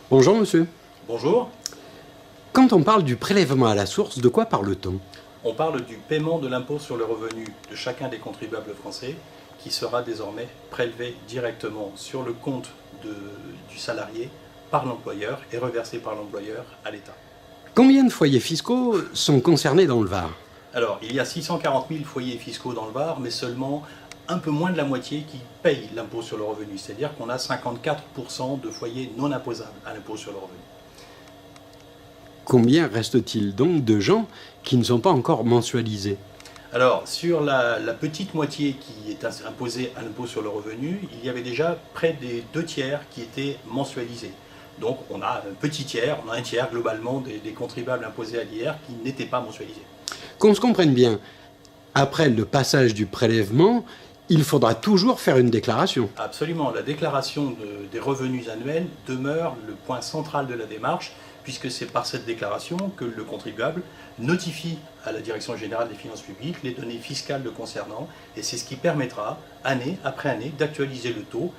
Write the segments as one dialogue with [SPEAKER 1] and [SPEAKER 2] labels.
[SPEAKER 1] Bonjour monsieur.
[SPEAKER 2] Bonjour.
[SPEAKER 1] Quand on parle du prélèvement à la source, de quoi parle-t-on?
[SPEAKER 2] On parle du paiement de l'impôt sur le revenu de chacun des contribuables français qui sera désormais prélevé directement sur le compte du salarié par l'employeur et reversé par l'employeur à l'État.
[SPEAKER 1] Combien de foyers fiscaux sont concernés dans le Var?
[SPEAKER 2] Alors, il y a 640 000 foyers fiscaux dans le Var, mais seulement un peu moins de la moitié qui payent l'impôt sur le revenu. C'est-à-dire qu'on a 54% de foyers non imposables à l'impôt sur le revenu.
[SPEAKER 1] Combien reste-t-il donc de gens qui ne sont pas encore mensualisés?
[SPEAKER 2] Alors, sur la petite moitié qui est imposée à l'impôt sur le revenu, il y avait déjà près des 2/3 qui étaient mensualisés. Donc, on a un petit tiers, on a un tiers globalement des contribuables imposés à l'IR qui n'étaient pas mensualisés.
[SPEAKER 1] Qu'on se comprenne bien, après le passage du prélèvement, il faudra toujours faire une déclaration.
[SPEAKER 2] Absolument, la déclaration des revenus annuels demeure le point central de la démarche, puisque c'est par cette déclaration que le contribuable notifie à la Direction générale des finances publiques les données fiscales le concernant, et c'est ce qui permettra, année après année, d'actualiser le taux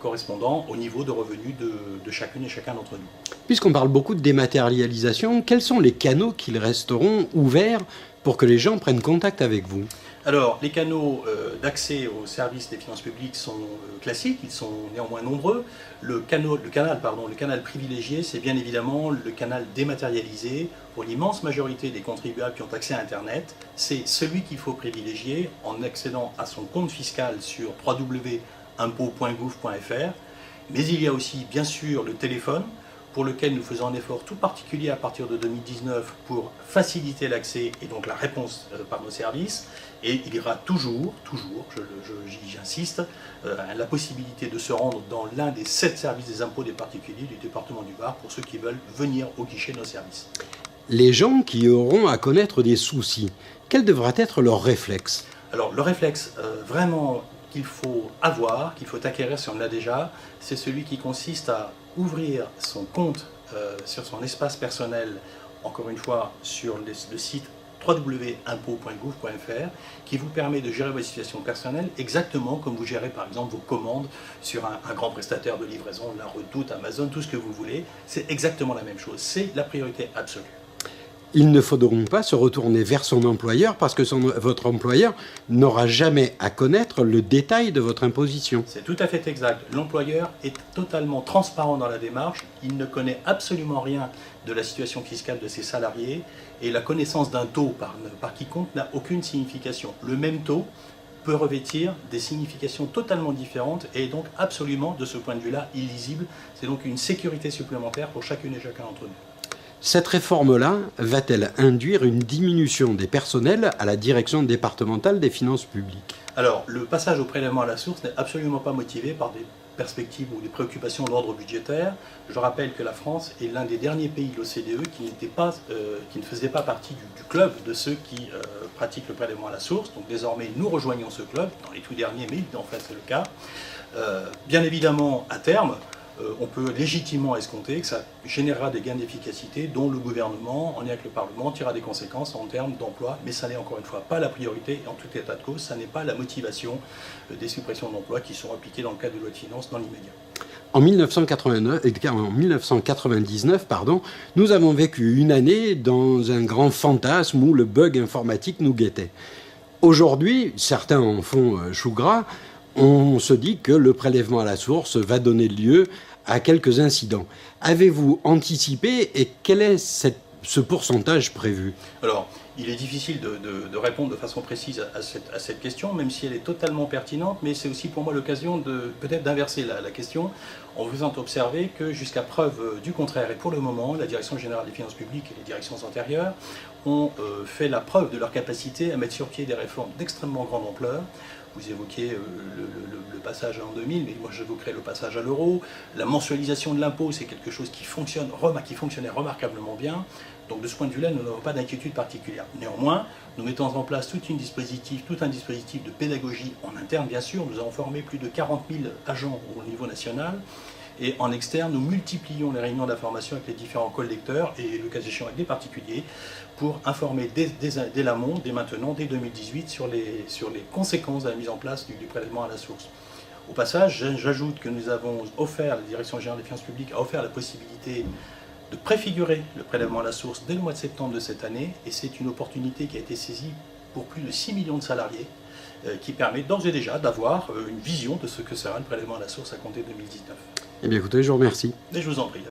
[SPEAKER 2] correspondant au niveau de revenus de chacune et chacun d'entre nous.
[SPEAKER 1] Puisqu'on parle beaucoup de dématérialisation, quels sont les canaux qui resteront ouverts pour que les gens prennent contact avec vous?
[SPEAKER 2] Alors, les canaux d'accès aux services des finances publiques sont classiques, ils sont néanmoins nombreux. Le canal privilégié, c'est bien évidemment le canal dématérialisé. Pour l'immense majorité des contribuables qui ont accès à Internet, c'est celui qu'il faut privilégier en accédant à son compte fiscal sur www.impôt.gouv.fr. Mais il y a aussi, bien sûr, le téléphone, pour lequel nous faisons un effort tout particulier à partir de 2019 pour faciliter l'accès et donc la réponse par nos services. Et il y aura toujours, j'insiste, la possibilité de se rendre dans l'un des 7 services des impôts des particuliers du département du Var pour ceux qui veulent venir au guichet de nos services.
[SPEAKER 1] Les gens qui auront à connaître des soucis, quel devra être leur réflexe?
[SPEAKER 2] Alors le réflexe vraiment qu'il faut avoir, qu'il faut acquérir si on l'a déjà, c'est celui qui consiste à ouvrir son compte sur son espace personnel, encore une fois sur le site www.impôt.gouv.fr, qui vous permet de gérer votre situation personnelle exactement comme vous gérez par exemple vos commandes sur un grand prestataire de livraison, La Redoute, Amazon, tout ce que vous voulez. C'est exactement la même chose, c'est la priorité absolue.
[SPEAKER 1] Il ne faut donc pas se retourner vers son employeur parce que votre employeur n'aura jamais à connaître le détail de votre imposition.
[SPEAKER 2] C'est tout à fait exact. L'employeur est totalement transparent dans la démarche. Il ne connaît absolument rien de la situation fiscale de ses salariés et la connaissance d'un taux par quiconque n'a aucune signification. Le même taux peut revêtir des significations totalement différentes et est donc absolument, de ce point de vue-là, illisible. C'est donc une sécurité supplémentaire pour chacune et chacun d'entre nous.
[SPEAKER 1] Cette réforme-là va-t-elle induire une diminution des personnels à la direction départementale des finances publiques?
[SPEAKER 2] Alors, le passage au prélèvement à la source n'est absolument pas motivé par des perspectives ou des préoccupations d'ordre budgétaire. Je rappelle que la France est l'un des derniers pays de l'OCDE qui ne faisait pas partie du club de ceux qui pratiquent le prélèvement à la source. Donc désormais, nous rejoignons ce club, dans les tout derniers, mais en fait c'est le cas. Bien évidemment, à terme, on peut légitimement escompter que ça générera des gains d'efficacité dont le gouvernement, en lien avec le Parlement, tirera des conséquences en termes d'emploi, mais ça n'est encore une fois pas la priorité, et en tout état de cause, ça n'est pas la motivation des suppressions d'emplois qui seront appliquées dans le cadre de loi de finances dans l'immédiat.
[SPEAKER 1] En 1999, nous avons vécu une année dans un grand fantasme où le bug informatique nous guettait. Aujourd'hui, certains en font chou gras, on se dit que le prélèvement à la source va donner lieu à quelques incidents. Avez-vous anticipé et quel est ce pourcentage prévu?
[SPEAKER 2] Alors, il est difficile de répondre de façon précise à cette question, même si elle est totalement pertinente, mais c'est aussi pour moi l'occasion peut-être d'inverser la question en vous faisant observer que jusqu'à preuve du contraire, et pour le moment, la Direction générale des finances publiques et les directions antérieures ont fait la preuve de leur capacité à mettre sur pied des réformes d'extrêmement grande ampleur. Vous évoquiez le passage à l'an 2000, mais moi j'évoquerai le passage à l'euro. La mensualisation de l'impôt, c'est quelque chose qui fonctionnait remarquablement bien. Donc de ce point de vue-là, nous n'avons pas d'inquiétude particulière. Néanmoins, nous mettons en place tout un dispositif de pédagogie en interne, bien sûr. Nous avons formé plus de 40 000 agents au niveau national. Et en externe, nous multiplions les réunions d'information avec les différents collecteurs et le cas échéant avec des particuliers pour informer dès l'amont, dès maintenant, dès 2018, sur les conséquences de la mise en place du prélèvement à la source. Au passage, j'ajoute que nous avons offert, la Direction générale des finances publiques a offert la possibilité de préfigurer le prélèvement à la source dès le mois de septembre de cette année, et c'est une opportunité qui a été saisie pour plus de 6 millions de salariés, qui permet d'ores et déjà d'avoir une vision de ce que sera le prélèvement à la source à compter de 2019.
[SPEAKER 1] Eh bien écoutez, je vous remercie.
[SPEAKER 2] Et je vous en prie.